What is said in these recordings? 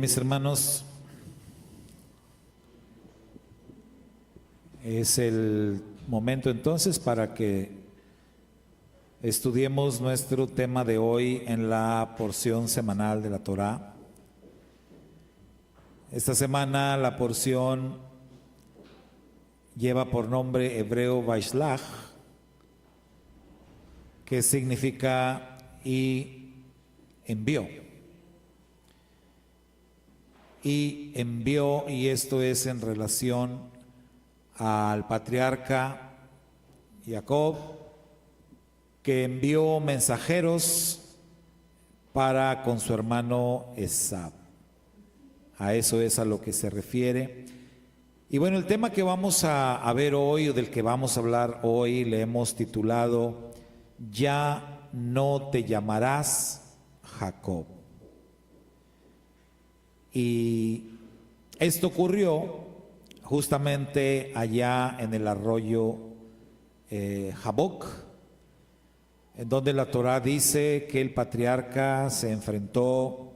mis hermanos, es el momento entonces para que estudiemos nuestro tema de hoy en la porción semanal de la Torá. Esta semana la porción lleva por nombre hebreo Vaishlach, que significa y envió. Y envió, y esto es en relación al patriarca Jacob, que envió mensajeros para con su hermano Esab. A eso es a lo que se refiere. Y bueno, el tema que vamos a ver hoy, o del que vamos a hablar hoy, le hemos titulado Ya no te llamarás Jacob. Y esto ocurrió justamente allá en el arroyo Jaboc, en donde la Torá dice que el patriarca se enfrentó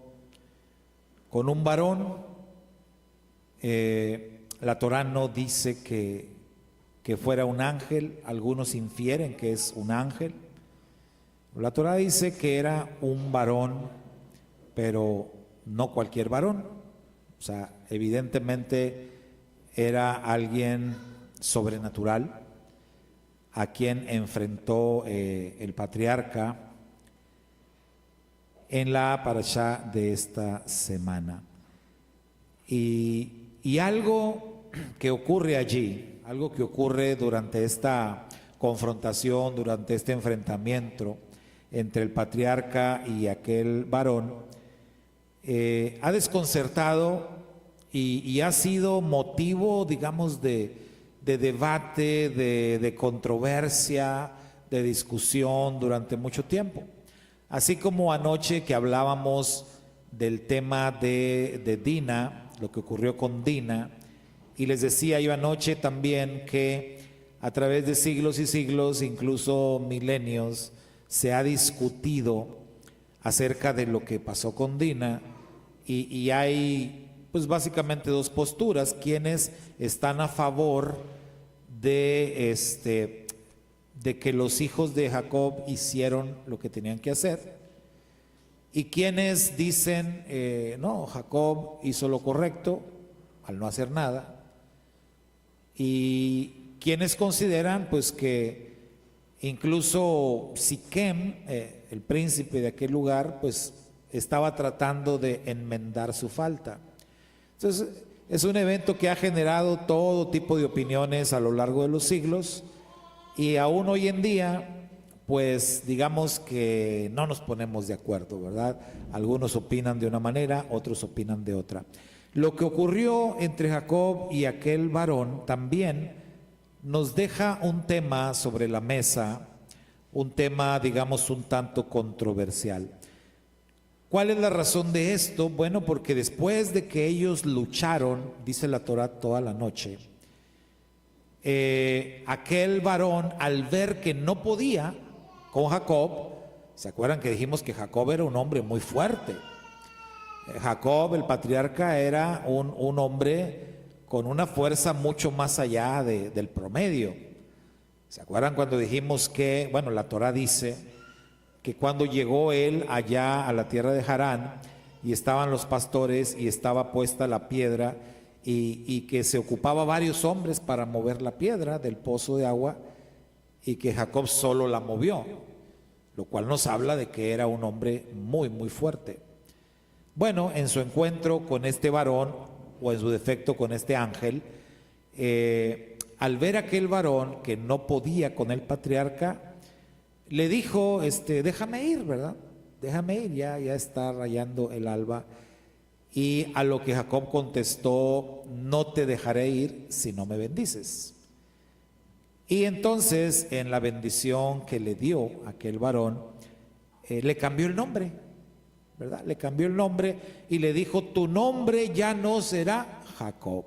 con un varón. La Torá no dice que fuera un ángel, algunos infieren que es un ángel. La Torá dice que era un varón, pero no cualquier varón. O sea, evidentemente era alguien sobrenatural a quien enfrentó el patriarca en la parashá de esta semana. Y algo que ocurre allí, algo que ocurre durante esta confrontación, durante este enfrentamiento entre el patriarca y aquel varón, ha desconcertado y ha sido motivo, digamos, de debate, de controversia, de discusión durante mucho tiempo. Así como anoche que hablábamos del tema de Dina, lo que ocurrió con Dina, y les decía yo anoche también que a través de siglos y siglos, incluso milenios, se ha discutido acerca de lo que pasó con Dina, y hay pues básicamente dos posturas: quienes están a favor de que los hijos de Jacob hicieron lo que tenían que hacer, y quienes dicen no, Jacob hizo lo correcto al no hacer nada, y quienes consideran pues que incluso Siquem, el príncipe de aquel lugar, pues estaba tratando de enmendar su falta. Entonces, es un evento que ha generado todo tipo de opiniones a lo largo de los siglos, y aún hoy en día, pues digamos que no nos ponemos de acuerdo, ¿verdad? Algunos opinan de una manera, otros opinan de otra. Lo que ocurrió entre Jacob y aquel varón también nos deja un tema sobre la mesa, un tema, digamos, un tanto controversial. ¿Cuál es la razón de esto? Bueno, porque después de que ellos lucharon, dice la Torá, toda la noche, aquel varón, al ver que no podía con Jacob, ¿se acuerdan que dijimos que Jacob era un hombre muy fuerte? Jacob, el patriarca, era un hombre con una fuerza mucho más allá del promedio. ¿Se acuerdan cuando dijimos que, bueno, la Torá dice que cuando llegó él allá a la tierra de Harán y estaban los pastores y estaba puesta la piedra y que se ocupaba varios hombres para mover la piedra del pozo de agua, y que Jacob solo la movió, lo cual nos habla de que era un hombre muy, muy fuerte? Bueno, en su encuentro con este varón, o en su defecto con este ángel, al ver a aquel varón que no podía con el patriarca, le dijo, déjame ir, ¿verdad? Déjame ir, ya está rayando el alba. Y a lo que Jacob contestó, no te dejaré ir si no me bendices. Y entonces, en la bendición que le dio aquel varón, le cambió el nombre, ¿verdad? Le cambió el nombre y le dijo, tu nombre ya no será Jacob,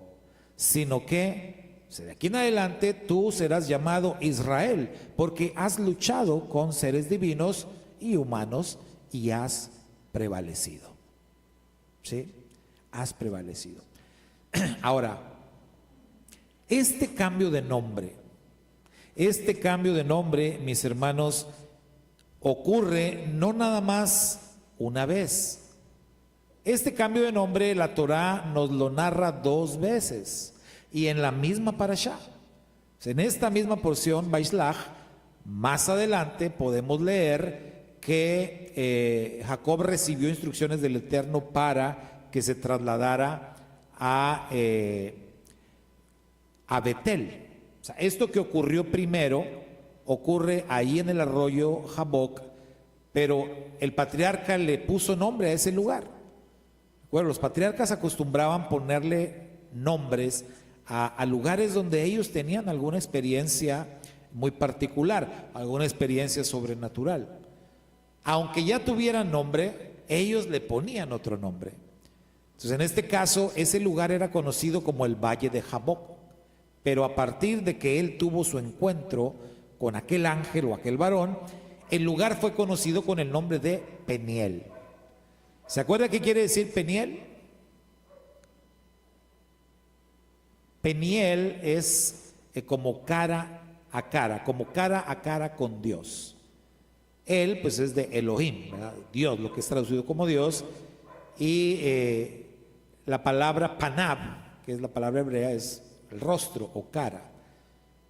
sino que de aquí en adelante tú serás llamado Israel, porque has luchado con seres divinos y humanos y has prevalecido. ¿Sí? has prevalecido. Ahora, este cambio de nombre, mis hermanos, ocurre no nada más una vez. Este cambio de nombre la Torá nos lo narra 2 veces y en la misma parashá. En esta misma porción, Vaishlach, más adelante podemos leer que Jacob recibió instrucciones del Eterno para que se trasladara a Betel. O sea, esto que ocurrió primero ocurre ahí en el arroyo Jaboc, pero el patriarca le puso nombre a ese lugar. Bueno, los patriarcas acostumbraban ponerle nombres a lugares donde ellos tenían alguna experiencia muy particular, alguna experiencia sobrenatural. Aunque ya tuvieran nombre, ellos le ponían otro nombre. Entonces, en este caso, ese lugar era conocido como el Valle de Jaboc, pero a partir de que él tuvo su encuentro con aquel ángel o aquel varón, el lugar fue conocido con el nombre de Peniel. ¿Se acuerda qué quiere decir Peniel? Peniel es como cara a cara con Dios. Él pues es de Elohim, ¿verdad? Dios, lo que es traducido como Dios, y la palabra panab, que es la palabra hebrea, es el rostro o cara.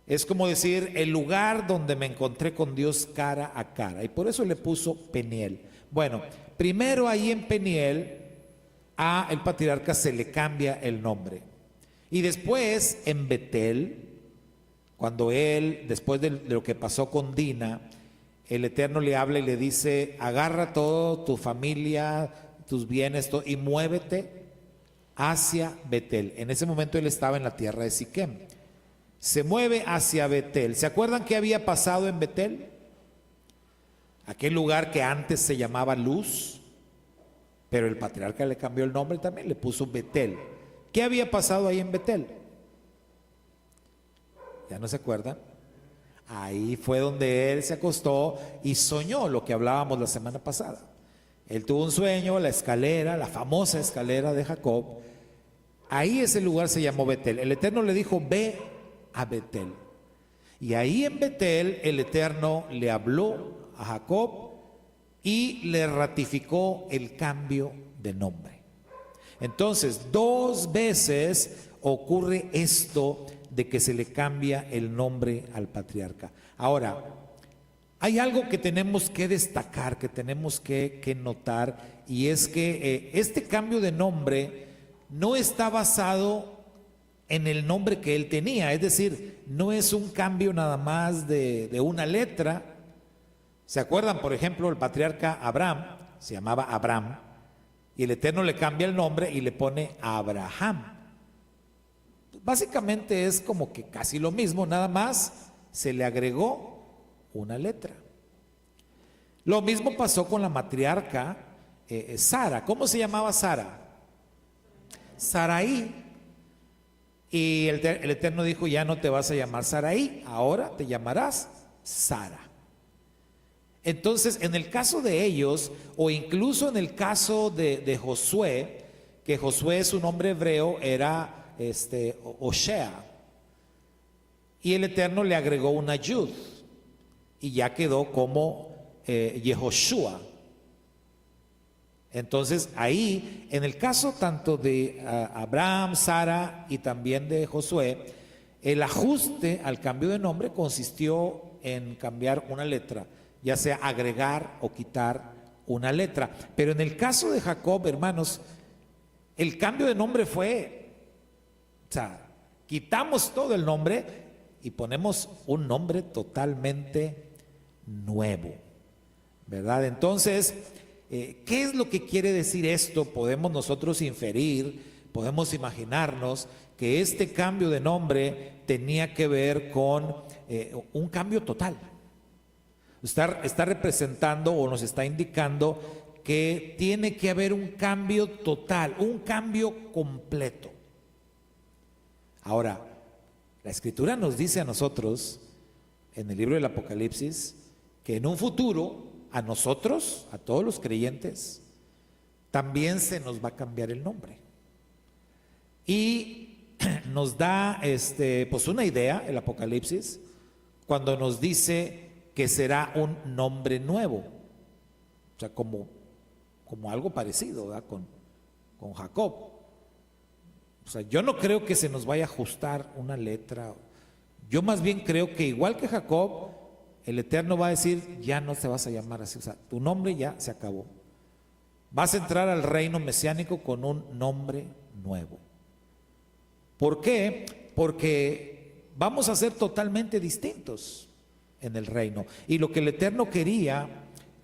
Es como decir el lugar donde me encontré con Dios cara a cara, y por eso le puso Peniel. Bueno, primero ahí en Peniel a el patriarca se le cambia el nombre, y después en Betel, cuando él, después de lo que pasó con Dina, el Eterno le habla y le dice: agarra todo, tu familia, tus bienes, todo, y muévete hacia Betel. En ese momento él estaba en la tierra de Siquem. Se mueve hacia Betel. ¿Se acuerdan qué había pasado en Betel? Aquel lugar que antes se llamaba Luz, pero el patriarca le cambió el nombre también, le puso Betel. ¿Qué había pasado ahí en Betel? ¿Ya no se acuerdan? Ahí fue donde él se acostó y soñó lo que hablábamos la semana pasada. Él tuvo un sueño, la escalera, la famosa escalera de Jacob. Ahí ese lugar se llamó Betel. El Eterno le dijo: ve a Betel. Y ahí en Betel el Eterno le habló a Jacob y le ratificó el cambio de nombre. Entonces, 2 veces ocurre esto de que se le cambia el nombre al patriarca. Ahora, hay algo que tenemos que destacar, que tenemos que notar, y es que este cambio de nombre no está basado en el nombre que él tenía, es decir, no es un cambio nada más de una letra. ¿Se acuerdan, por ejemplo, el patriarca Abraham? Se llamaba Abraham, y el Eterno le cambia el nombre y le pone Abraham. Básicamente es como que casi lo mismo, nada más se le agregó una letra. Lo mismo pasó con la matriarca Sara. ¿Cómo se llamaba Sara? Saraí. Y el Eterno dijo: ya no te vas a llamar Saraí, ahora te llamarás Sara. Entonces, en el caso de ellos, o incluso en el caso de Josué, que Josué, su nombre hebreo era Oshea, y el Eterno le agregó una Yud y ya quedó como Yehoshua. Entonces ahí, en el caso tanto de Abraham, Sara y también de Josué, el ajuste al cambio de nombre consistió en cambiar una letra, ya sea agregar o quitar una letra. Pero en el caso de Jacob, hermanos, el cambio de nombre fue, o sea, quitamos todo el nombre y ponemos un nombre totalmente nuevo, ¿verdad? Entonces, ¿qué es lo que quiere decir esto? Podemos nosotros inferir, podemos imaginarnos que este cambio de nombre tenía que ver con un cambio total. Está representando o nos está indicando que tiene que haber un cambio total, un cambio completo. Ahora, la Escritura nos dice a nosotros, en el libro del Apocalipsis, que en un futuro, a nosotros, a todos los creyentes, también se nos va a cambiar el nombre. Y nos da pues una idea, el Apocalipsis, cuando nos dice que será un nombre nuevo. O sea, como algo parecido, ¿verdad? Con Jacob. O sea, yo no creo que se nos vaya a ajustar una letra. Yo más bien creo que igual que Jacob, el Eterno va a decir, ya no te vas a llamar así. O sea, tu nombre ya se acabó. Vas a entrar al reino mesiánico con un nombre nuevo. ¿Por qué? Porque vamos a ser totalmente distintos en el reino. Y lo que el Eterno quería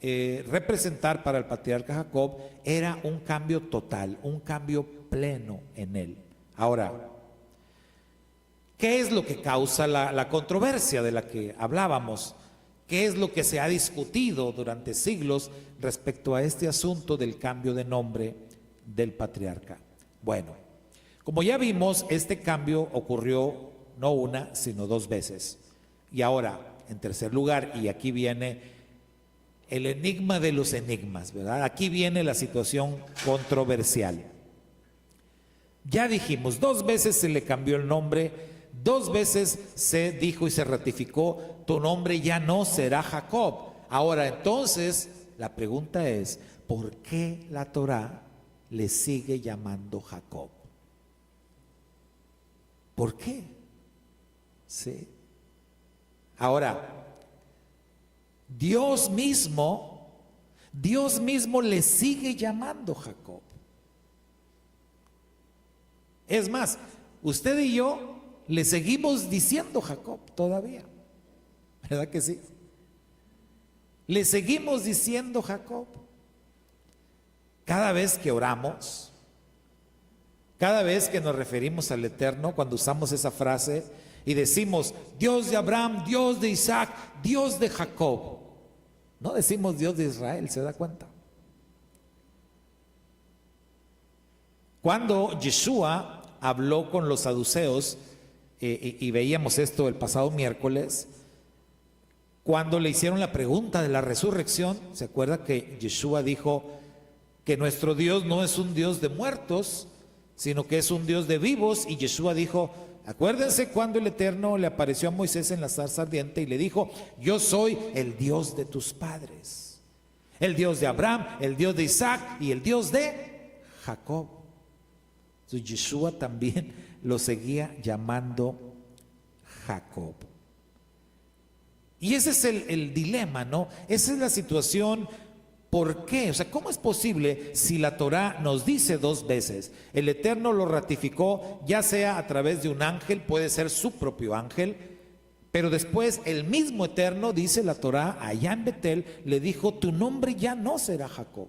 representar para el patriarca Jacob era un cambio total, un cambio pleno en él. Ahora, ¿qué es lo que causa la controversia de la que hablábamos? ¿Qué es lo que se ha discutido durante siglos respecto a este asunto del cambio de nombre del patriarca? Bueno, como ya vimos, este cambio ocurrió no una, sino dos veces. Y ahora, en tercer lugar, y aquí viene el enigma de los enigmas, ¿verdad? Aquí viene la situación controversial. Ya dijimos, dos veces se le cambió el nombre, dos veces se dijo y se ratificó, tu nombre ya no será Jacob. Ahora entonces, la pregunta es, ¿por qué la Torá le sigue llamando Jacob? ¿Por qué? ¿Sí? Ahora, Dios mismo le sigue llamando Jacob. Es más, usted y yo le seguimos diciendo Jacob todavía, ¿verdad que sí? Le seguimos diciendo Jacob. Cada vez que oramos, cada vez que nos referimos al Eterno, cuando usamos esa frase y decimos Dios de Abraham, Dios de Isaac, Dios de Jacob, no decimos Dios de Israel, ¿se da cuenta? Cuando Yeshua habló con los saduceos, y veíamos esto el pasado miércoles, cuando le hicieron la pregunta de la resurrección, ¿se acuerda que Yeshua dijo que nuestro Dios no es un Dios de muertos, sino que es un Dios de vivos? Y Yeshua dijo, acuérdense cuando el Eterno le apareció a Moisés en la zarza ardiente y le dijo, yo soy el Dios de tus padres, el Dios de Abraham, el Dios de Isaac y el Dios de Jacob. Entonces Yeshua también lo seguía llamando Jacob. Y ese es el dilema, ¿no? Esa es la situación. ¿Por qué? O sea, ¿cómo es posible si la Torá nos dice dos veces? El Eterno lo ratificó, ya sea a través de un ángel, puede ser su propio ángel, pero después el mismo Eterno, dice la Torá, allá en Betel, le dijo, tu nombre ya no será Jacob.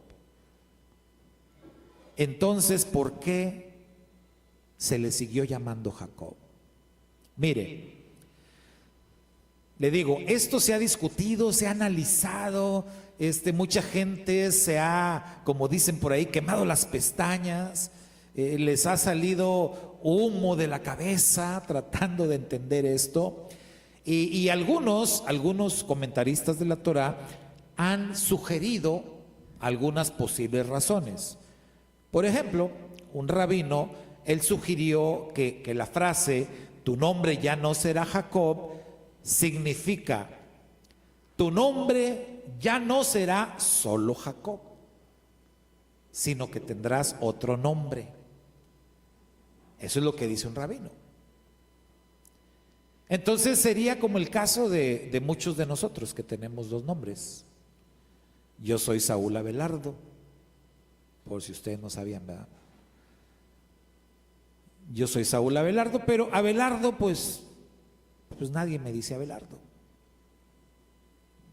Entonces, ¿por qué se le siguió llamando Jacob? Mire, le digo, esto se ha discutido, se ha analizado, mucha gente se ha, como dicen por ahí, quemado las pestañas, les ha salido humo de la cabeza tratando de entender esto, y algunos comentaristas de la Torá han sugerido algunas posibles razones. Por ejemplo, un rabino, él sugirió que la frase, tu nombre ya no será Jacob, significa, tu nombre ya no será solo Jacob, sino que tendrás otro nombre. Eso es lo que dice un rabino. Entonces sería como el caso de muchos de nosotros que tenemos dos nombres. Yo soy Saúl Abelardo, por si ustedes no sabían, ¿verdad? Yo soy Saúl Abelardo, pero Abelardo pues nadie me dice Abelardo.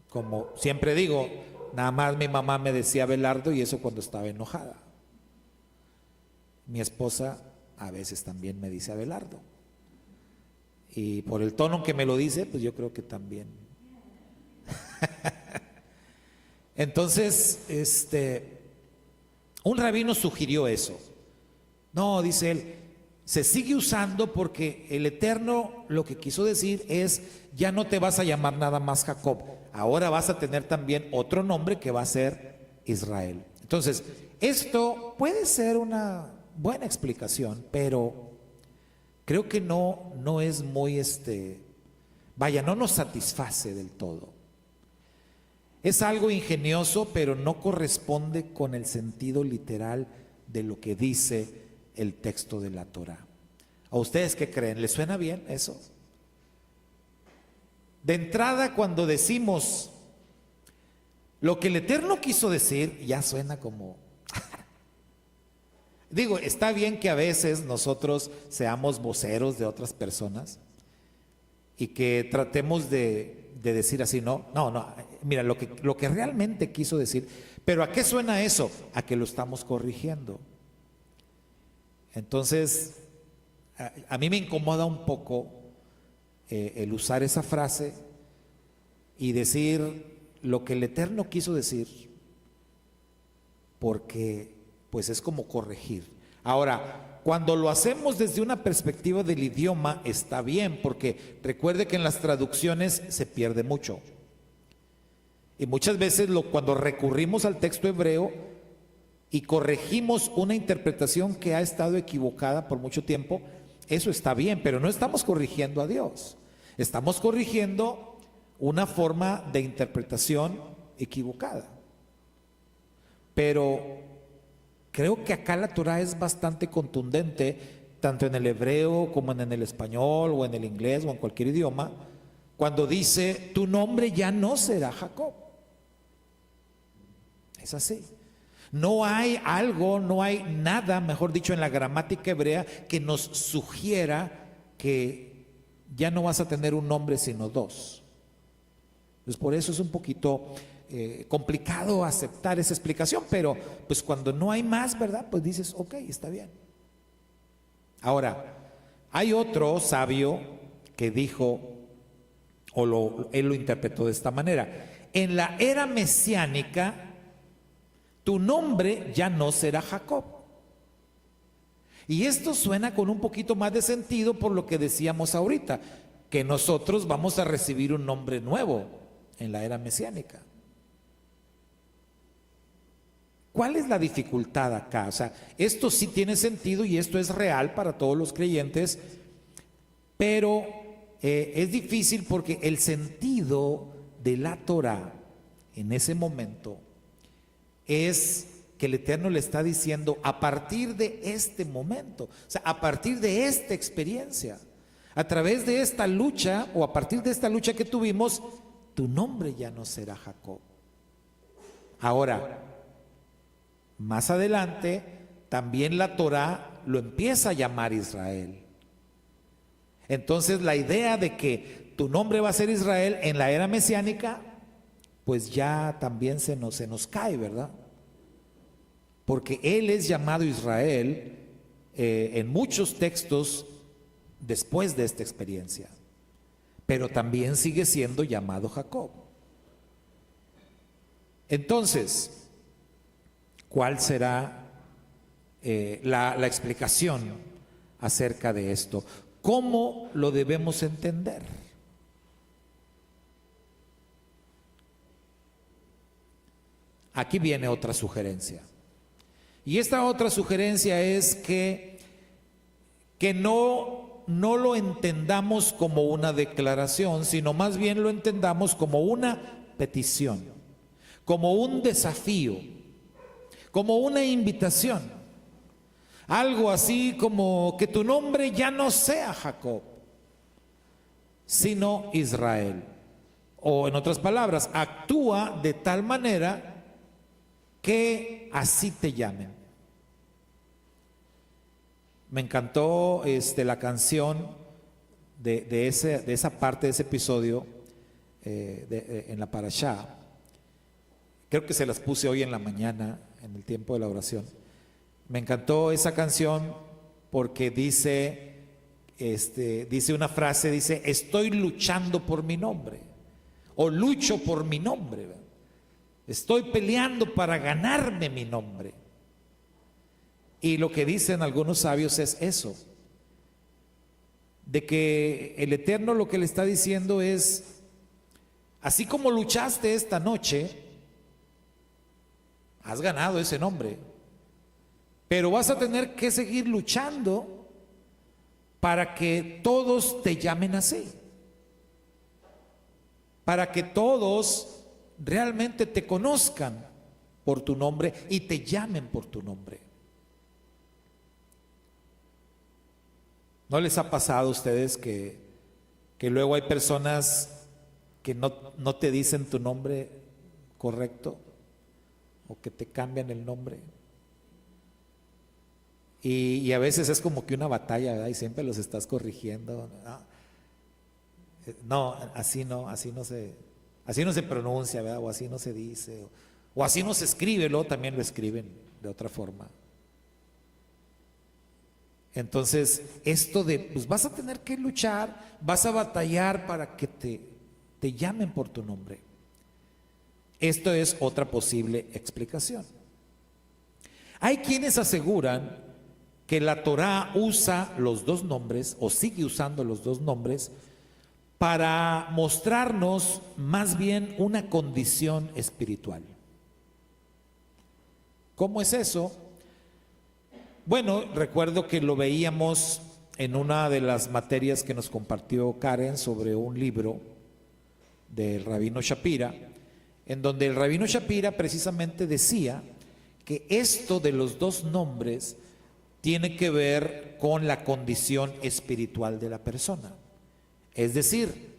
Como siempre digo, nada más mi mamá me decía Abelardo, y eso cuando estaba enojada. Mi esposa a veces también me dice Abelardo, y por el tono que me lo dice, pues yo creo que también. Entonces, un rabino sugirió eso. No, dice él, se sigue usando porque el Eterno lo que quiso decir es, ya no te vas a llamar nada más Jacob, ahora vas a tener también otro nombre que va a ser Israel. Entonces, esto puede ser una buena explicación, pero creo que no es muy, vaya, no nos satisface del todo. Es algo ingenioso, pero no corresponde con el sentido literal de lo que dice el texto de la Torá. ¿A ustedes qué creen? ¿Les suena bien eso? De entrada, cuando decimos lo que el Eterno quiso decir, ya suena como... Digo, está bien que a veces nosotros seamos voceros de otras personas y que tratemos de decir así, no, mira, lo que realmente quiso decir. Pero ¿a qué suena eso? A que lo estamos corrigiendo. Entonces, a mí me incomoda un poco el usar esa frase y decir lo que el Eterno quiso decir, porque pues es como corregir. Ahora, cuando lo hacemos desde una perspectiva del idioma, está bien, porque recuerde que en las traducciones se pierde mucho. Y muchas veces cuando recurrimos al texto hebreo y corregimos una interpretación que ha estado equivocada por mucho tiempo, eso está bien, pero no estamos corrigiendo a Dios. Estamos corrigiendo una forma de interpretación equivocada. Pero creo que acá la Torá es bastante contundente, tanto en el hebreo como en el español o en el inglés o en cualquier idioma, cuando dice, tu nombre ya no será Jacob. Es así. No hay algo, no hay nada, mejor dicho, en la gramática hebrea que nos sugiera que ya no vas a tener un nombre sino dos. Pues por eso es un poquito complicado aceptar esa explicación, pero pues cuando no hay más, ¿verdad? Pues dices, ok, está bien. Ahora, hay otro sabio que dijo, él lo interpretó de esta manera: en la era mesiánica, tu nombre ya no será Jacob. Y esto suena con un poquito más de sentido por lo que decíamos ahorita, que nosotros vamos a recibir un nombre nuevo en la era mesiánica. ¿Cuál es la dificultad acá? O sea, esto sí tiene sentido y esto es real para todos los creyentes, pero es difícil porque el sentido de la Torá en ese momento es que el Eterno le está diciendo a partir de este momento, o sea, a partir de esta experiencia, a través de esta lucha o a partir de esta lucha que tuvimos, tu nombre ya no será Jacob. Ahora, más adelante, también la Torá lo empieza a llamar Israel. Entonces, la idea de que tu nombre va a ser Israel en la era mesiánica, pues ya también se nos cae, ¿verdad? Porque él es llamado Israel en muchos textos después de esta experiencia, pero también sigue siendo llamado Jacob. Entonces, ¿cuál será la explicación acerca de esto? ¿Cómo lo debemos entender? Aquí viene otra sugerencia. Y esta otra sugerencia es que no lo entendamos como una declaración, sino más bien lo entendamos como una petición, como un desafío, como una invitación. Algo así como que tu nombre ya no sea Jacob, sino Israel. O en otras palabras, actúa de tal manera que así te llamen. Me encantó la canción de esa parte de ese episodio en la Parashá. Creo que se las puse hoy en la mañana, en el tiempo de la oración. Me encantó esa canción porque dice una frase, dice, estoy luchando por mi nombre, o lucho por mi nombre, ¿verdad? Estoy peleando para ganarme mi nombre. Y lo que dicen algunos sabios es eso, de que el Eterno lo que le está diciendo es, así como luchaste esta noche, has ganado ese nombre, pero vas a tener que seguir luchando para que todos te llamen así, para que todos realmente te conozcan por tu nombre y te llamen por tu nombre. ¿No les ha pasado a ustedes que luego hay personas que no te dicen tu nombre correcto o que te cambian el nombre? Y a veces es como que una batalla, ¿verdad? Y siempre los estás corrigiendo. No, así no se pronuncia, ¿verdad? O así no se dice, o así no se escribe, luego también lo escriben de otra forma. Entonces, esto de, pues vas a tener que luchar, vas a batallar para que te llamen por tu nombre. Esto es otra posible explicación. Hay quienes aseguran que la Torá usa los dos nombres, o sigue usando los dos nombres, para mostrarnos más bien una condición espiritual. ¿Cómo es eso? Bueno, recuerdo que lo veíamos en una de las materias que nos compartió Karen sobre un libro del Rabino Shapira, en donde el Rabino Shapira precisamente decía que esto de los dos nombres tiene que ver con la condición espiritual de la persona. Es decir,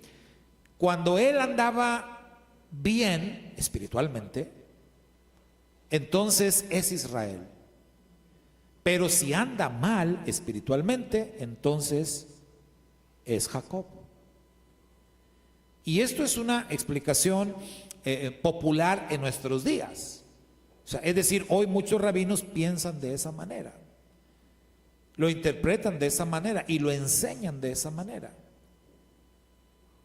cuando él andaba bien espiritualmente, entonces es Israel. Pero si anda mal espiritualmente, entonces es Jacob. Y esto es una explicación popular en nuestros días. O sea, es decir, hoy muchos rabinos piensan de esa manera, lo interpretan de esa manera y lo enseñan de esa manera.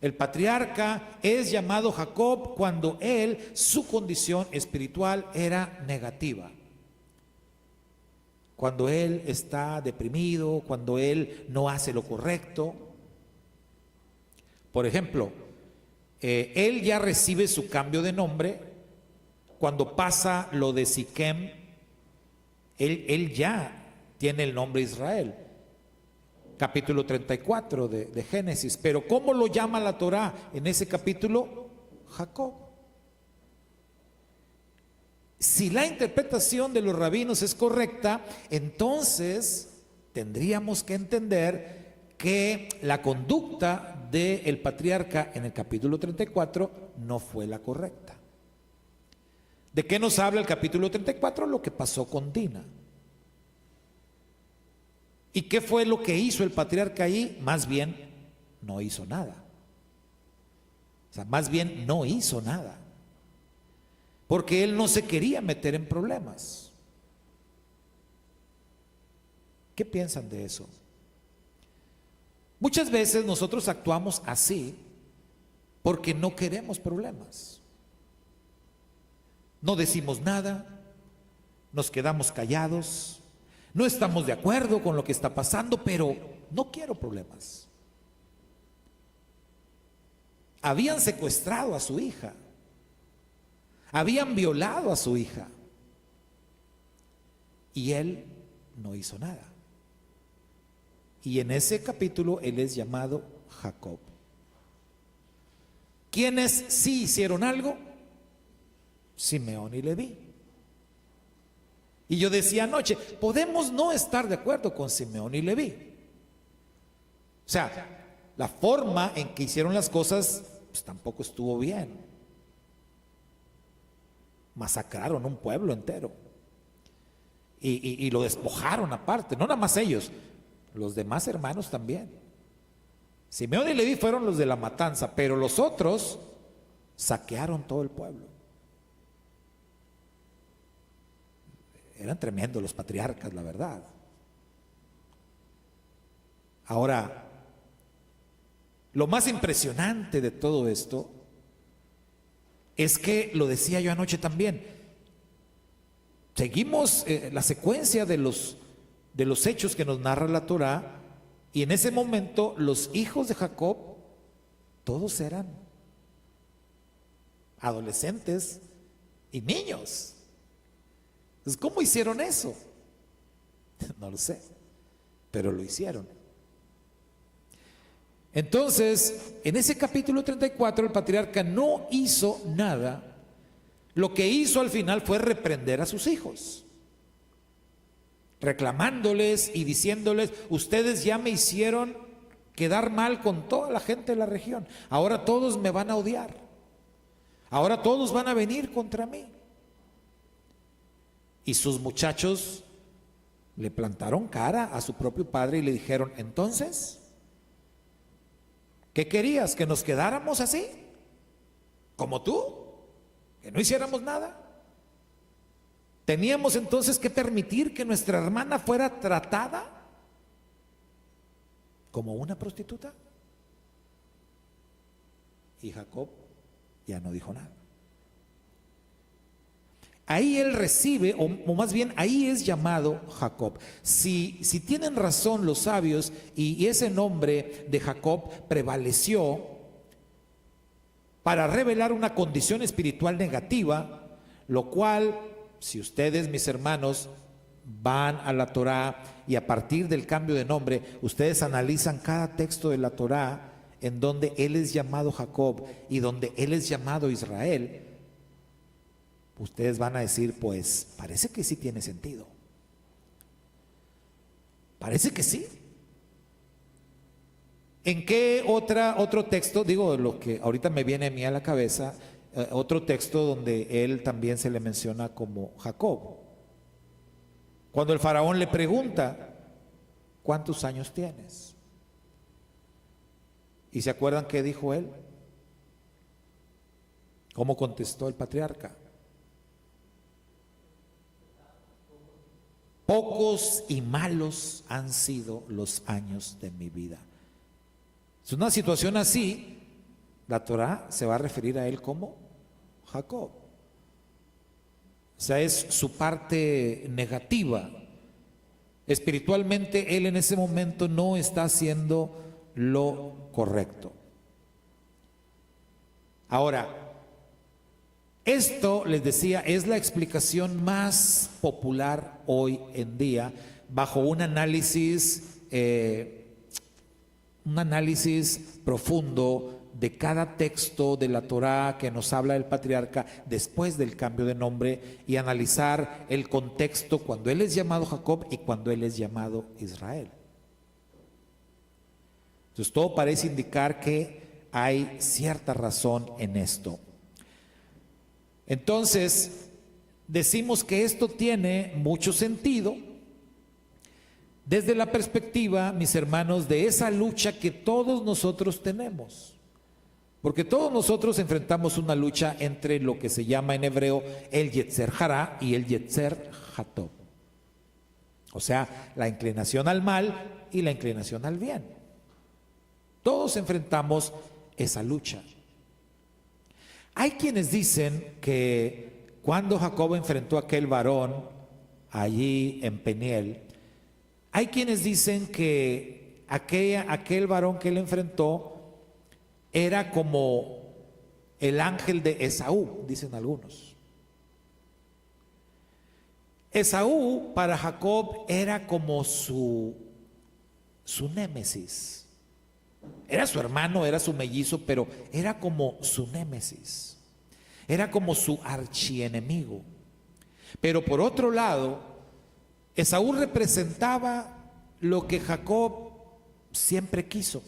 El patriarca es llamado Jacob cuando su condición espiritual era negativa. Cuando él está deprimido, cuando él no hace lo correcto. Por ejemplo, él ya recibe su cambio de nombre cuando pasa lo de Siquem. Él ya tiene el nombre Israel, capítulo 34 de Génesis. Pero ¿cómo lo llama la Torá en ese capítulo? Jacob. Si la interpretación de los rabinos es correcta, entonces tendríamos que entender que la conducta del patriarca en el capítulo 34 no fue la correcta. ¿De qué nos habla el capítulo 34? Lo que pasó con Dina. ¿Y qué fue lo que hizo el patriarca ahí? Más bien, no hizo nada. O sea, más bien no hizo nada. Porque él no se quería meter en problemas. ¿Qué piensan de eso? Muchas veces nosotros actuamos así porque no queremos problemas. No decimos nada, nos quedamos callados, no estamos de acuerdo con lo que está pasando, pero no quiero problemas. Habían secuestrado a su hija, habían violado a su hija y él no hizo nada. Y en ese capítulo él es llamado Jacob. ¿Quiénes sí hicieron algo? Simeón y Leví. Y yo decía anoche, podemos no estar de acuerdo con Simeón y Leví. O sea, la forma en que hicieron las cosas pues, tampoco estuvo bien. Masacraron un pueblo entero y lo despojaron aparte, no nada más ellos, los demás hermanos también. Simeón y Leví fueron los de la matanza, pero los otros saquearon todo el pueblo. Eran tremendos los patriarcas, la verdad. Ahora, lo más impresionante de todo esto es que, lo decía yo anoche también, seguimos la secuencia de los hechos que nos narra la Torá, y en ese momento los hijos de Jacob todos eran adolescentes y niños. Entonces, ¿cómo hicieron eso? No lo sé, pero lo hicieron. Entonces, en ese capítulo 34, el patriarca no hizo nada. Lo que hizo al final fue reprender a sus hijos, reclamándoles y diciéndoles: ustedes ya me hicieron quedar mal con toda la gente de la región, ahora todos me van a odiar, ahora todos van a venir contra mí. Y sus muchachos le plantaron cara a su propio padre y le dijeron: entonces, ¿qué querías? ¿Que nos quedáramos así? ¿Como tú? ¿Que no hiciéramos nada? ¿Teníamos entonces que permitir que nuestra hermana fuera tratada como una prostituta? Y Jacob ya no dijo nada. Ahí él recibe, o más bien ahí es llamado Jacob. Si tienen razón los sabios y ese nombre de Jacob prevaleció para revelar una condición espiritual negativa, lo cual, si ustedes, mis hermanos, van a la Torá y a partir del cambio de nombre, ustedes analizan cada texto de la Torá en donde él es llamado Jacob y donde él es llamado Israel, ustedes van a decir: pues parece que sí tiene sentido. Parece que sí. ¿En qué otro texto? Digo, lo que ahorita me viene a mí a la cabeza, otro texto donde él también se le menciona como Jacob. Cuando el faraón le pregunta: ¿cuántos años tienes? ¿Y se acuerdan qué dijo él? ¿Cómo contestó el patriarca? Pocos y malos han sido los años de mi vida. Es una situación así, la Torá se va a referir a él como Jacob. O sea, es su parte negativa. Espiritualmente él en ese momento no está haciendo lo correcto. Ahora, esto, les decía, es la explicación más popular hoy en día bajo un análisis profundo de cada texto de la Torá que nos habla del patriarca después del cambio de nombre y analizar el contexto cuando él es llamado Jacob y cuando él es llamado Israel. Entonces todo parece indicar que hay cierta razón en esto. Entonces, decimos que esto tiene mucho sentido desde la perspectiva, mis hermanos, de esa lucha que todos nosotros tenemos. Porque todos nosotros enfrentamos una lucha entre lo que se llama en hebreo el Yetzer Hará y el Yetzer Hatov. O sea, la inclinación al mal y la inclinación al bien. Todos enfrentamos esa lucha. Hay quienes dicen que cuando Jacob enfrentó a aquel varón allí en Peniel, hay quienes dicen que aquel varón que él enfrentó era como el ángel de Esaú, dicen algunos. Esaú para Jacob era como su némesis. Era su hermano, era su mellizo, pero era como su némesis. Era como su archienemigo. Pero por otro lado, Esaú representaba lo que Jacob siempre quiso.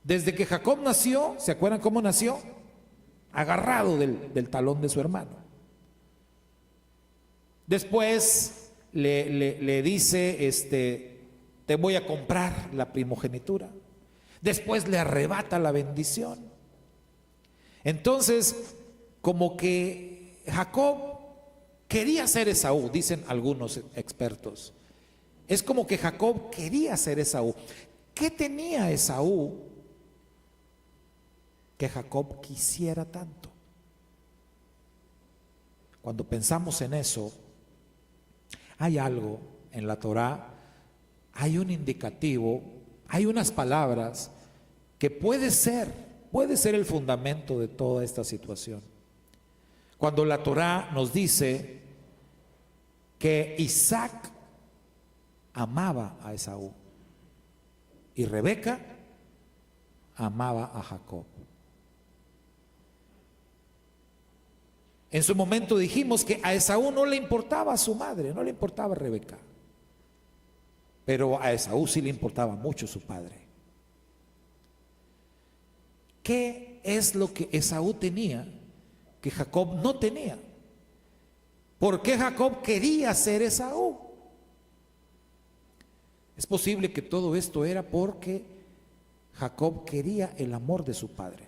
Desde que Jacob nació, ¿se acuerdan cómo nació? Agarrado del talón de su hermano. Después le dice, te voy a comprar la primogenitura. Después le arrebata la bendición. Entonces, como que Jacob quería ser Esaú, dicen algunos expertos. Es como que Jacob quería ser Esaú. ¿Qué tenía Esaú que Jacob quisiera tanto? Cuando pensamos en eso, hay algo en la Torá, hay un indicativo, hay unas palabras que puede ser el fundamento de toda esta situación. Cuando la Torá nos dice que Isaac amaba a Esaú. Y Rebeca amaba a Jacob. En su momento dijimos que a Esaú no le importaba a su madre, no le importaba a Rebeca, pero a Esaú sí le importaba mucho su padre. ¿Qué es lo que Esaú tenía que Jacob no tenía? ¿Por qué Jacob quería ser Esaú? Es posible que todo esto era porque Jacob quería el amor de su padre.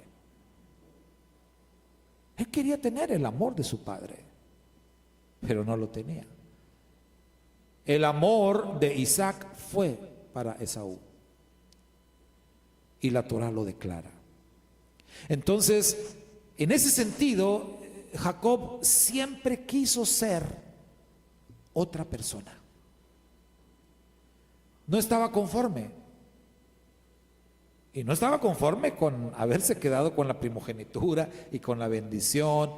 Él quería tener el amor de su padre, pero no lo tenía. El amor de Isaac fue para Esaú, y la Torá lo declara. Entonces, en ese sentido, Jacob siempre quiso ser otra persona. No estaba conforme. Y no estaba conforme con haberse quedado con la primogenitura y con la bendición.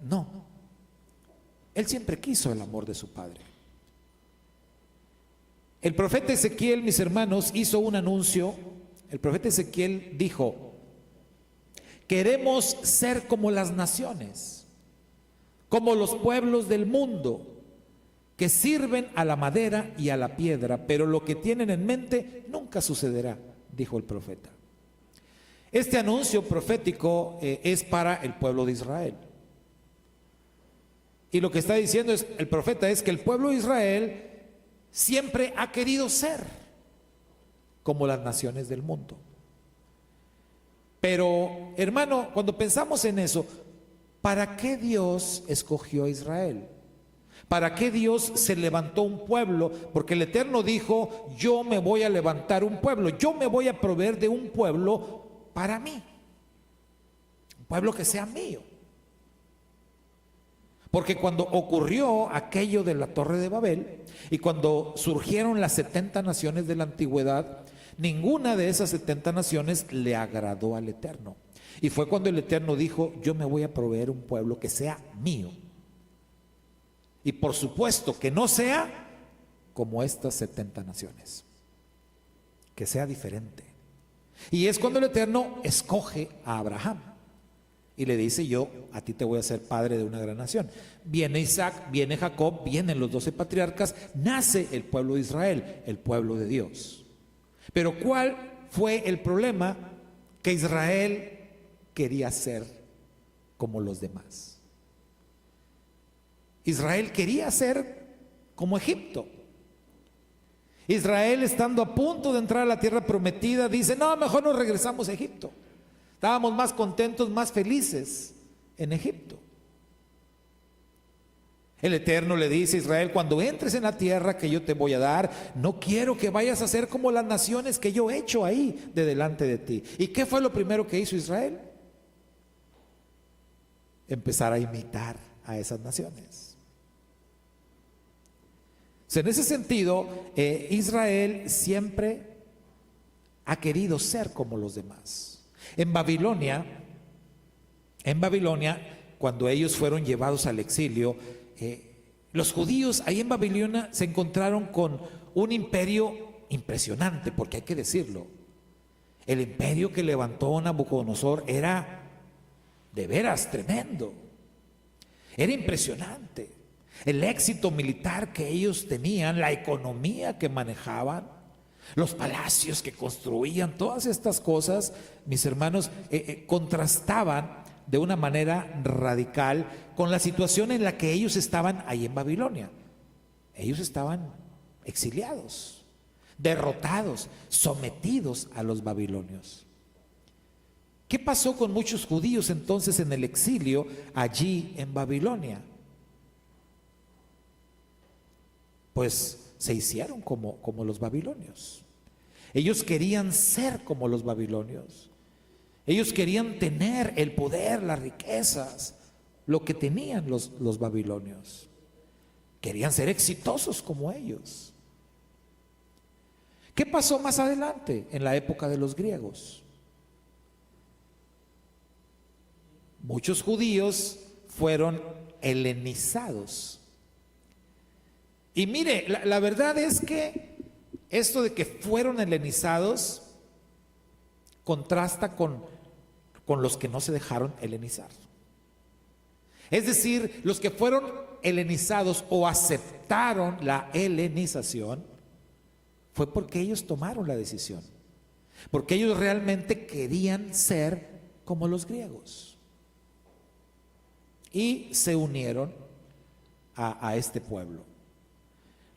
No. Él siempre quiso el amor de su padre. El profeta Ezequiel, mis hermanos, hizo un anuncio. El profeta Ezequiel dijo: queremos ser como las naciones, como los pueblos del mundo, que sirven a la madera y a la piedra, pero lo que tienen en mente nunca sucederá, dijo el profeta. Este anuncio profético es para el pueblo de Israel. Y lo que está diciendo el profeta es que el pueblo de Israel siempre ha querido ser como las naciones del mundo. Pero, hermano, cuando pensamos en eso, ¿para qué Dios escogió a Israel? ¿Para qué Dios se levantó un pueblo? Porque el Eterno dijo: yo me voy a levantar un pueblo, yo me voy a proveer de un pueblo para mí, un pueblo que sea mío. Porque cuando ocurrió aquello de la Torre de Babel y cuando surgieron las 70 naciones de la antigüedad, ninguna de esas 70 naciones le agradó al Eterno. Y fue cuando el Eterno dijo: yo me voy a proveer un pueblo que sea mío. Y por supuesto que no sea como estas 70 naciones, que sea diferente. Y es cuando el Eterno escoge a Abraham y le dice: yo a ti te voy a hacer padre de una gran nación. Viene Isaac, viene Jacob, vienen los 12 patriarcas, nace el pueblo de Israel, el pueblo de Dios. Pero ¿cuál fue el problema? Que Israel quería ser como los demás. Israel quería ser como Egipto. Israel, estando a punto de entrar a la tierra prometida, dice: no, mejor nos regresamos a Egipto. Estábamos más contentos, más felices en Egipto. El Eterno le dice a Israel: cuando entres en la tierra que yo te voy a dar, no quiero que vayas a ser como las naciones que yo he hecho ahí de delante de ti. ¿Y qué fue lo primero que hizo Israel? Empezar a imitar a esas naciones. O sea, en ese sentido, Israel siempre ha querido ser como los demás. En Babilonia, cuando ellos fueron llevados al exilio, los judíos ahí en Babilonia se encontraron con un imperio impresionante, porque hay que decirlo, el imperio que levantó Nabucodonosor era de veras tremendo, era impresionante. El éxito militar que ellos tenían, la economía que manejaban, los palacios que construían, todas estas cosas, mis hermanos, contrastaban de una manera radical con la situación en la que ellos estaban ahí en Babilonia. Ellos estaban exiliados, derrotados, sometidos a los babilonios. ¿Qué pasó con muchos judíos entonces en el exilio allí en Babilonia? Pues se hicieron como los babilonios. Ellos querían ser como los babilonios. Ellos querían tener el poder, las riquezas, lo que tenían los babilonios. Querían ser exitosos como ellos. ¿Qué pasó más adelante en la época de los griegos? Muchos judíos fueron helenizados. Y mire, la verdad es que esto de que fueron helenizados contrasta con los que no se dejaron helenizar. Es decir, los que fueron helenizados o aceptaron la helenización fue porque ellos tomaron la decisión, porque ellos realmente querían ser como los griegos y se unieron a este pueblo.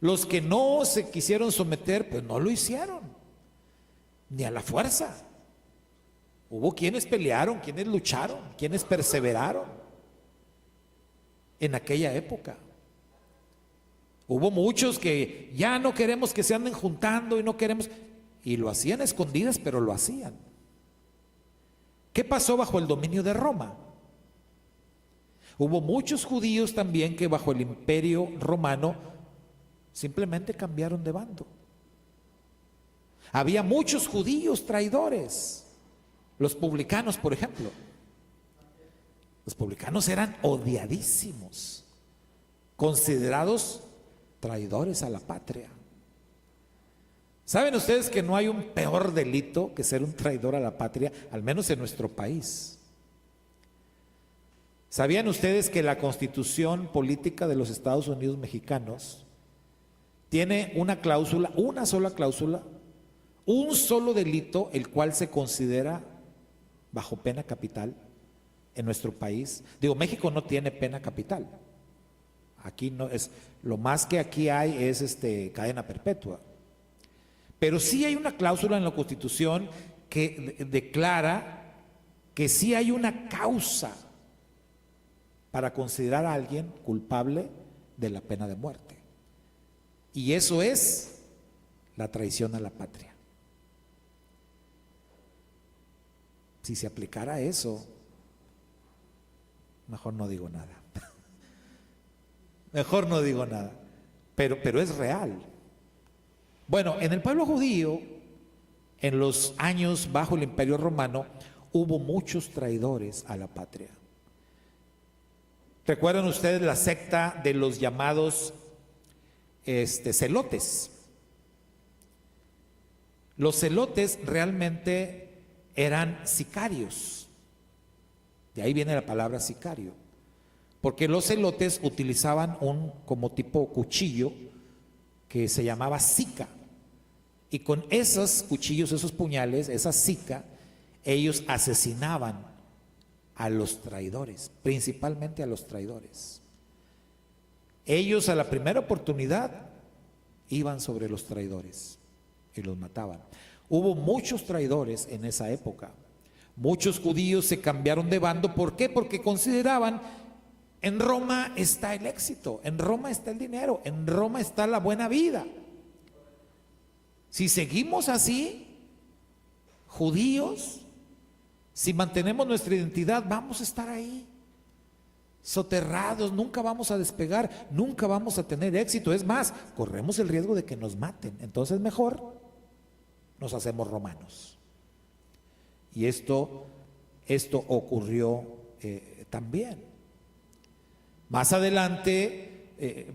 Los que no se quisieron someter, pues no lo hicieron, ni a la fuerza. Hubo quienes pelearon, quienes lucharon, quienes perseveraron en aquella época. Hubo muchos que ya no queremos que se anden juntando y no queremos, y lo hacían a escondidas, pero lo hacían. ¿Qué pasó bajo el dominio de Roma? Hubo muchos judíos también que bajo el imperio romano simplemente cambiaron de bando. Había muchos judíos traidores. Los publicanos, por ejemplo. Los publicanos eran odiadísimos, considerados traidores a la patria. ¿Saben ustedes que no hay un peor delito que ser un traidor a la patria, al menos en nuestro país? ¿Sabían ustedes que la Constitución Política de los Estados Unidos Mexicanos tiene una cláusula, una sola cláusula, un solo delito, el cual se considera bajo pena capital en nuestro país? Digo, México no tiene pena capital. Aquí no es, lo más que aquí hay es cadena perpetua. Pero sí hay una cláusula en la Constitución que declara que sí hay una causa para considerar a alguien culpable de la pena de muerte. Y eso es la traición a la patria. Si se aplicara eso, mejor no digo nada. Mejor no digo nada. Pero es real. Bueno, en el pueblo judío, en los años bajo el Imperio Romano, hubo muchos traidores a la patria. ¿Recuerdan ustedes la secta de los llamados celotes? Los celotes realmente eran sicarios. De ahí viene la palabra sicario. Porque los celotes utilizaban un como tipo cuchillo que se llamaba sica. Y con esos cuchillos, esos puñales, esa sica, ellos asesinaban a los traidores, principalmente a los traidores. Ellos a la primera oportunidad iban sobre los traidores y los mataban. Hubo muchos traidores en esa época. Muchos judíos se cambiaron de bando. ¿Por qué? Porque consideraban: en Roma está el éxito, en Roma está el dinero, en Roma está la buena vida. Si seguimos así, judíos, si mantenemos nuestra identidad, vamos a estar ahí, soterrados, nunca vamos a despegar, nunca vamos a tener éxito. Es más, corremos el riesgo de que nos maten. Entonces mejor nos hacemos romanos. Y esto ocurrió también. Más adelante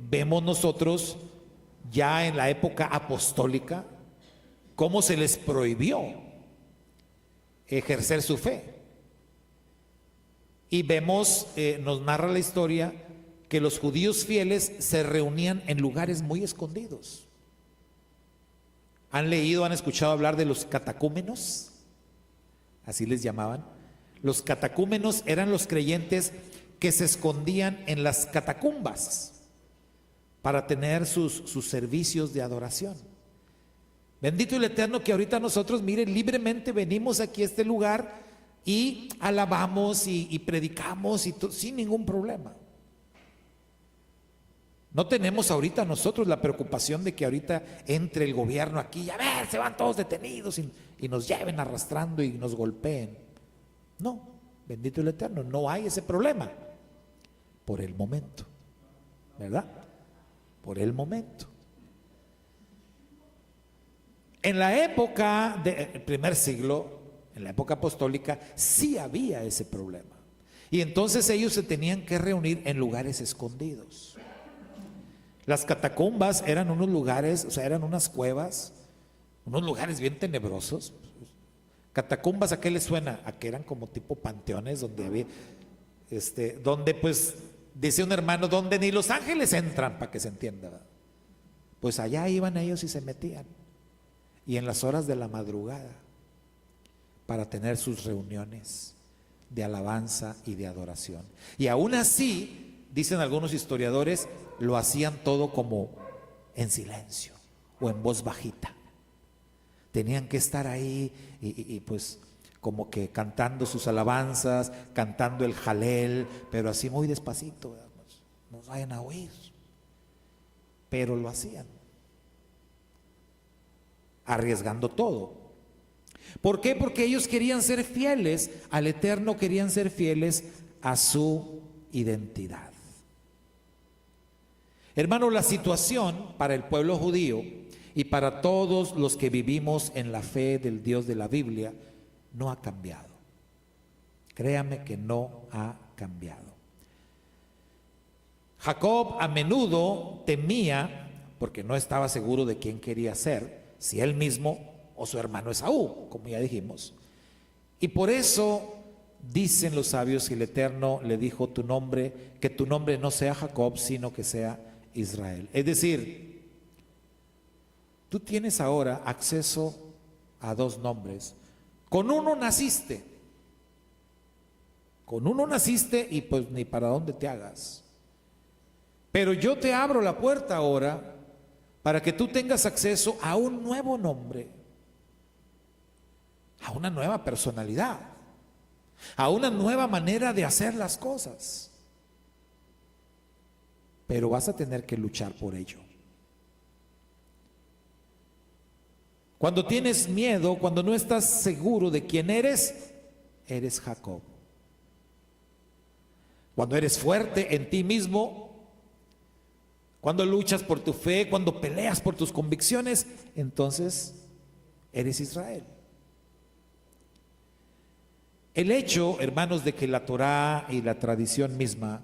vemos nosotros, ya en la época apostólica, cómo se les prohibió ejercer su fe. Y vemos, nos narra la historia, que los judíos fieles se reunían en lugares muy escondidos. ¿Han leído, han escuchado hablar de los catacúmenos? Así les llamaban. Los catacúmenos eran los creyentes que se escondían en las catacumbas para tener sus servicios de adoración. Bendito el Eterno, que ahorita nosotros, miren, libremente venimos aquí a este lugar y alabamos y predicamos sin ningún problema. No tenemos ahorita nosotros la preocupación de que ahorita entre el gobierno aquí y a ver, se van todos detenidos y nos lleven arrastrando y nos golpeen. No, bendito el Eterno, no hay ese problema por el momento, ¿verdad? Por el momento. En la época del primer siglo, en la época apostólica, sí había ese problema. Y entonces ellos se tenían que reunir en lugares escondidos. Las catacumbas eran unos lugares, o sea, eran unas cuevas, unos lugares bien tenebrosos. Catacumbas, ¿a qué les suena? A que eran como tipo panteones donde había, donde pues, dice un hermano, donde ni los ángeles entran, para que se entienda, ¿verdad? Pues allá iban ellos y se metían, y en las horas de la madrugada, para tener sus reuniones de alabanza y de adoración. Y aún así, dicen algunos historiadores, lo hacían todo como en silencio o en voz bajita. Tenían que estar ahí y pues como que cantando sus alabanzas, cantando el jalel, pero así muy despacito, ¿verdad? No vayan a oír. Pero lo hacían, arriesgando todo. ¿Por qué? Porque ellos querían ser fieles al Eterno, querían ser fieles a su identidad. Hermano, la situación para el pueblo judío y para todos los que vivimos en la fe del Dios de la Biblia no ha cambiado. Créame que no ha cambiado. Jacob a menudo temía, porque no estaba seguro de quién quería ser, si él mismo o su hermano Esaú, como ya dijimos. Y por eso dicen los sabios que el Eterno le dijo que tu nombre no sea Jacob, sino que sea Israel. Es decir, tú tienes ahora acceso a dos nombres. Con uno naciste y pues ni para dónde te hagas. Pero yo te abro la puerta ahora para que tú tengas acceso a un nuevo nombre, a una nueva personalidad, a una nueva manera de hacer las cosas. Pero vas a tener que luchar por ello. Cuando tienes miedo, cuando no estás seguro de quién eres, eres Jacob. Cuando eres fuerte en ti mismo, cuando luchas por tu fe, cuando peleas por tus convicciones, entonces eres Israel. El hecho, hermanos, de que la Torá y la tradición misma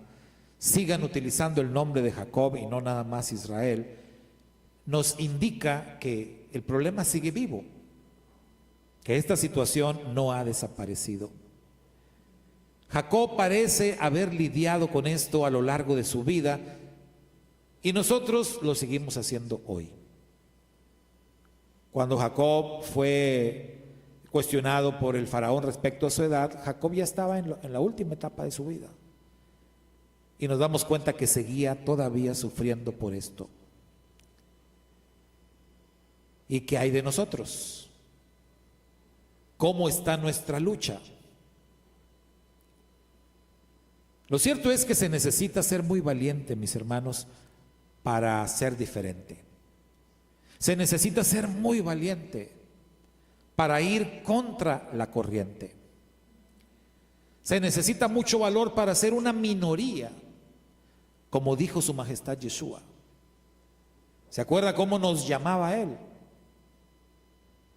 sigan utilizando el nombre de Jacob y no nada más Israel, nos indica que el problema sigue vivo, que esta situación no ha desaparecido. Jacob parece haber lidiado con esto a lo largo de su vida y nosotros lo seguimos haciendo hoy. Cuando Jacob fue cuestionado por el faraón respecto a su edad, Jacob ya estaba en la última etapa de su vida. Y nos damos cuenta que seguía todavía sufriendo por esto. ¿Y qué hay de nosotros? ¿Cómo está nuestra lucha? Lo cierto es que se necesita ser muy valiente, mis hermanos, para ser diferente. Se necesita ser muy valiente para ir contra la corriente. Se necesita mucho valor para ser una minoría, como dijo su majestad Yeshua. ¿Se acuerda cómo nos llamaba él?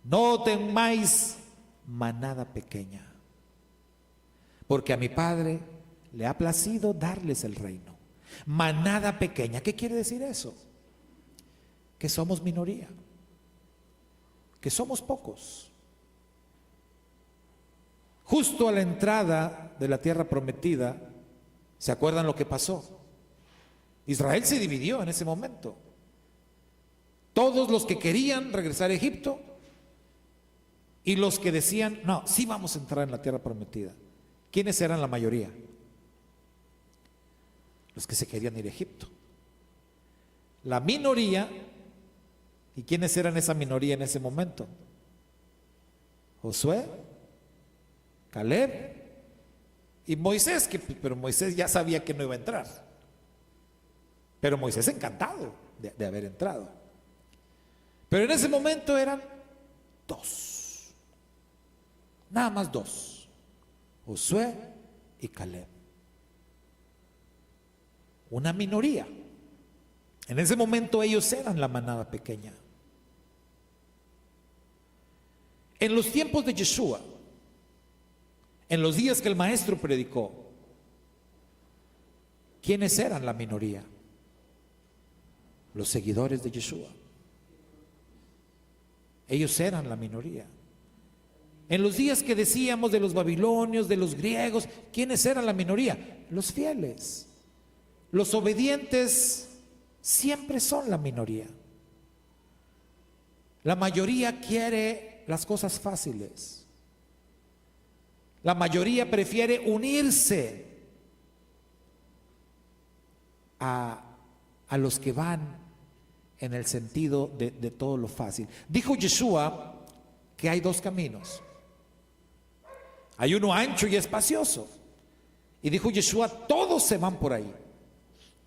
No temáis manada pequeña, porque a mi Padre le ha placido darles el reino. Manada pequeña, ¿qué quiere decir eso? Que somos minoría, que somos pocos. Justo a la entrada de la tierra prometida, ¿se acuerdan lo que pasó? Israel se dividió en ese momento. Todos los que querían regresar a Egipto y los que decían, no, sí vamos a entrar en la tierra prometida. ¿Quiénes eran la mayoría? Los que se querían ir a Egipto. La minoría, ¿y quiénes eran esa minoría en ese momento? Josué, Caleb y Moisés, pero Moisés ya sabía que no iba a entrar. Pero Moisés encantado de haber entrado. Pero en ese momento eran dos, nada más dos, Josué y Caleb. Una minoría. En ese momento ellos eran la manada pequeña. En los tiempos de Yeshua, en los días que el maestro predicó, ¿quiénes eran la minoría? Los seguidores de Yeshua. Ellos eran la minoría. En los días que decíamos de los babilonios, de los griegos, ¿quiénes eran la minoría? Los fieles. Los obedientes siempre son la minoría. La mayoría quiere las cosas fáciles. La mayoría prefiere unirse a los que van en el sentido de todo lo fácil. Dijo Yeshua que hay dos caminos. Hay uno ancho y espacioso. Y dijo Yeshua, todos se van por ahí.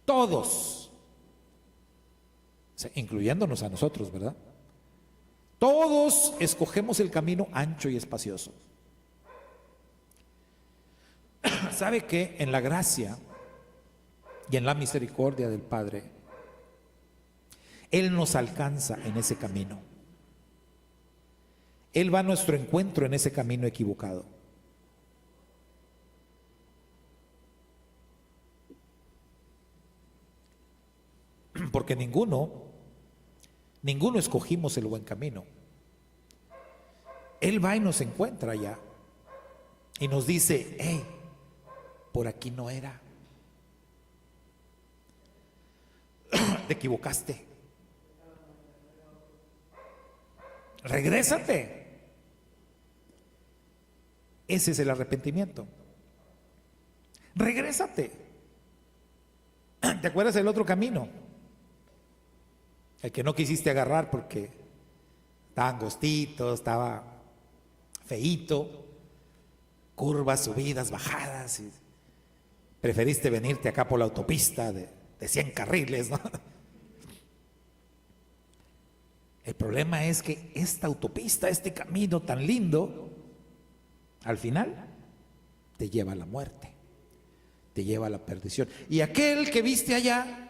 Todos. O sea, incluyéndonos a nosotros, ¿verdad? Todos escogemos el camino ancho y espacioso. ¿Sabe qué? En la gracia y en la misericordia del Padre, Él nos alcanza en ese camino. Él va a nuestro encuentro en ese camino equivocado. Porque ninguno escogimos el buen camino. Él va y nos encuentra allá y nos dice, hey, por aquí no era. Te equivocaste. Regrésate. Ese es el arrepentimiento. Regrésate. ¿Te acuerdas del otro camino? El que no quisiste agarrar porque estaba angostito, estaba feíto, curvas, subidas, bajadas, y preferiste venirte acá por la autopista de 100 carriles, ¿no? El problema es que esta autopista, este camino tan lindo, al final te lleva a la muerte, te lleva a la perdición. Y aquel que viste allá,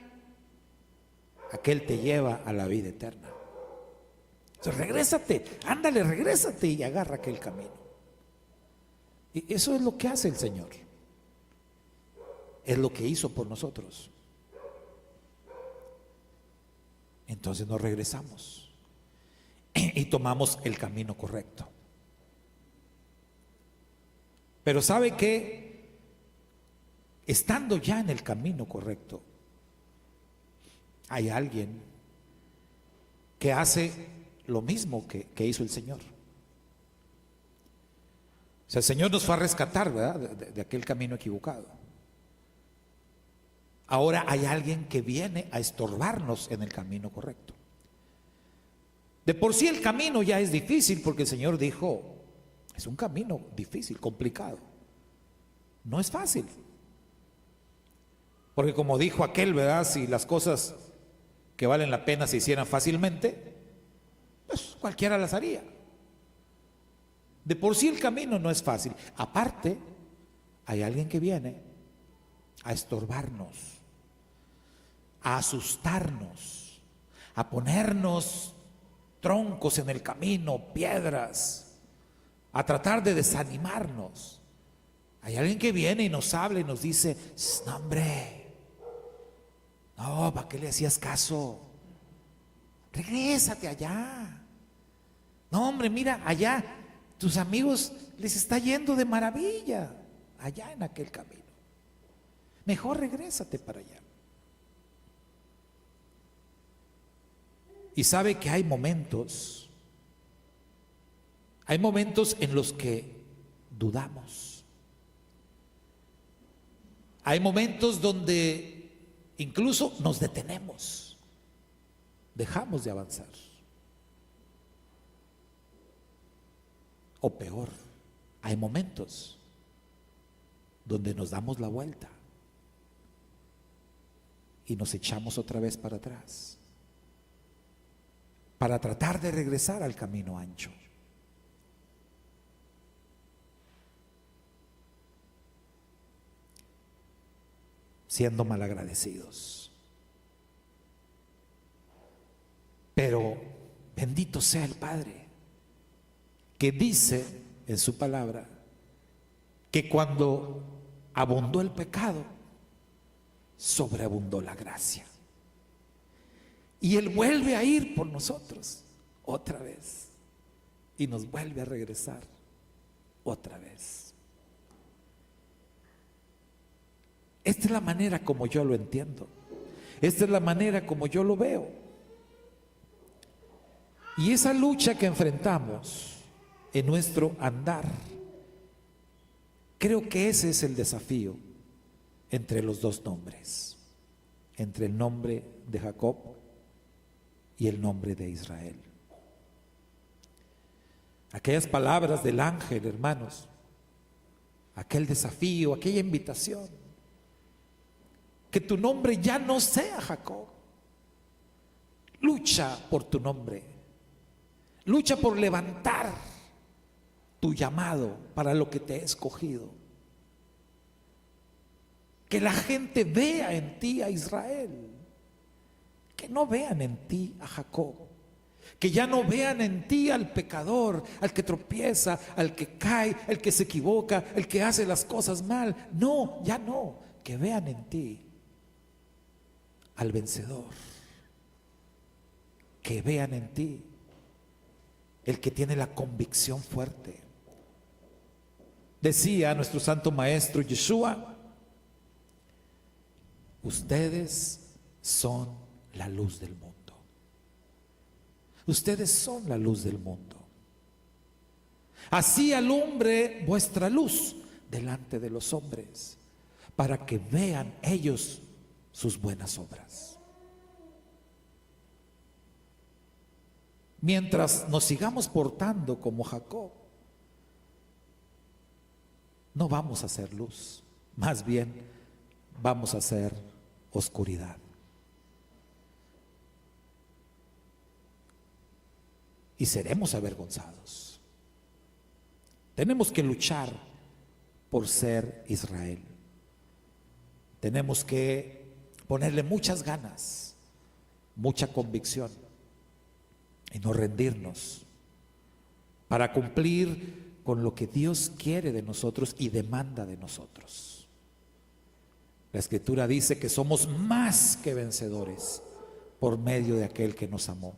aquel te lleva a la vida eterna. Entonces, regrésate, ándale, regrésate y agarra aquel camino. Y eso es lo que hace el Señor. Es lo que hizo por nosotros. Entonces nos regresamos y tomamos el camino correcto. Pero ¿sabe qué? Estando ya en el camino correcto, hay alguien que hace lo mismo que hizo el Señor. O sea, el Señor nos fue a rescatar, ¿verdad? De aquel camino equivocado. Ahora hay alguien que viene a estorbarnos en el camino correcto. De por sí el camino ya es difícil, porque el Señor dijo, es un camino difícil, complicado. No es fácil. Porque como dijo aquel, ¿verdad? Si las cosas que valen la pena se hicieran fácilmente, pues cualquiera las haría. De por sí el camino no es fácil. Aparte, hay alguien que viene a estorbarnos, a asustarnos, a ponernos troncos en el camino, piedras, a tratar de desanimarnos. Hay alguien que viene y nos habla y nos dice, no hombre, no, ¿para qué le hacías caso? Regrésate allá. No hombre, mira, allá tus amigos les está yendo de maravilla, allá en aquel camino. Mejor regrésate para allá. Y sabe que hay momentos en los que dudamos. Hay momentos donde incluso nos detenemos, dejamos de avanzar. O peor, hay momentos donde nos damos la vuelta y nos echamos otra vez para atrás, para tratar de regresar al camino ancho. Siendo malagradecidos. Pero bendito sea el Padre, que dice en su palabra que cuando abundó el pecado, sobreabundó la gracia. Y Él vuelve a ir por nosotros otra vez y nos vuelve a regresar otra vez. Esta es la manera como yo lo entiendo. Esta es la manera como yo lo veo. Y esa lucha que enfrentamos en nuestro andar, creo que ese es el desafío entre los dos nombres, entre el nombre de Jacob y el nombre de Israel. Aquellas palabras del ángel, hermanos, aquel desafío, aquella invitación, que tu nombre ya no sea Jacob. Lucha por tu nombre, lucha por levantar tu llamado para lo que te he escogido. Que la gente vea en ti a Israel, que no vean en ti a Jacob, que ya no vean en ti al pecador, al que tropieza, al que cae, al que se equivoca, el que hace las cosas mal. No, ya no, que vean en ti al vencedor, que vean en ti el que tiene la convicción fuerte. Decía nuestro santo maestro Yeshua: ustedes son la luz del mundo. Ustedes son la luz del mundo. Así alumbre vuestra luz delante de los hombres, para que vean ellos sus buenas obras. Mientras nos sigamos portando como Jacob, no vamos a ser luz, más bien vamos a ser oscuridad. Y seremos avergonzados. Tenemos que luchar por ser Israel. Tenemos que ponerle muchas ganas, mucha convicción y no rendirnos para cumplir con lo que Dios quiere de nosotros y demanda de nosotros. La Escritura dice que somos más que vencedores por medio de aquel que nos amó.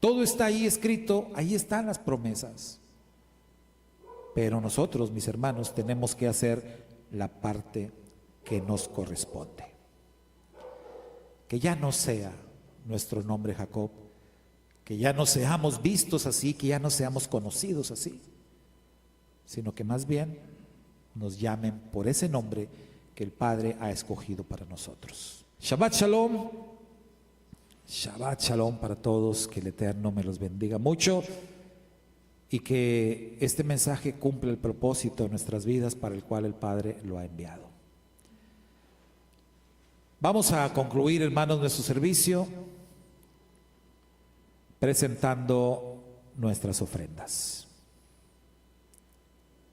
Todo está ahí escrito, ahí están las promesas. Pero nosotros, mis hermanos, tenemos que hacer la parte que nos corresponde. Que ya no sea nuestro nombre Jacob, que ya no seamos vistos así, que ya no seamos conocidos así, sino que más bien nos llamen por ese nombre que el Padre ha escogido para nosotros. Shabbat Shalom. Shabbat Shalom para todos, que el Eterno me los bendiga mucho y que este mensaje cumpla el propósito de nuestras vidas para el cual el Padre lo ha enviado. Vamos a concluir, hermanos, nuestro servicio presentando nuestras ofrendas.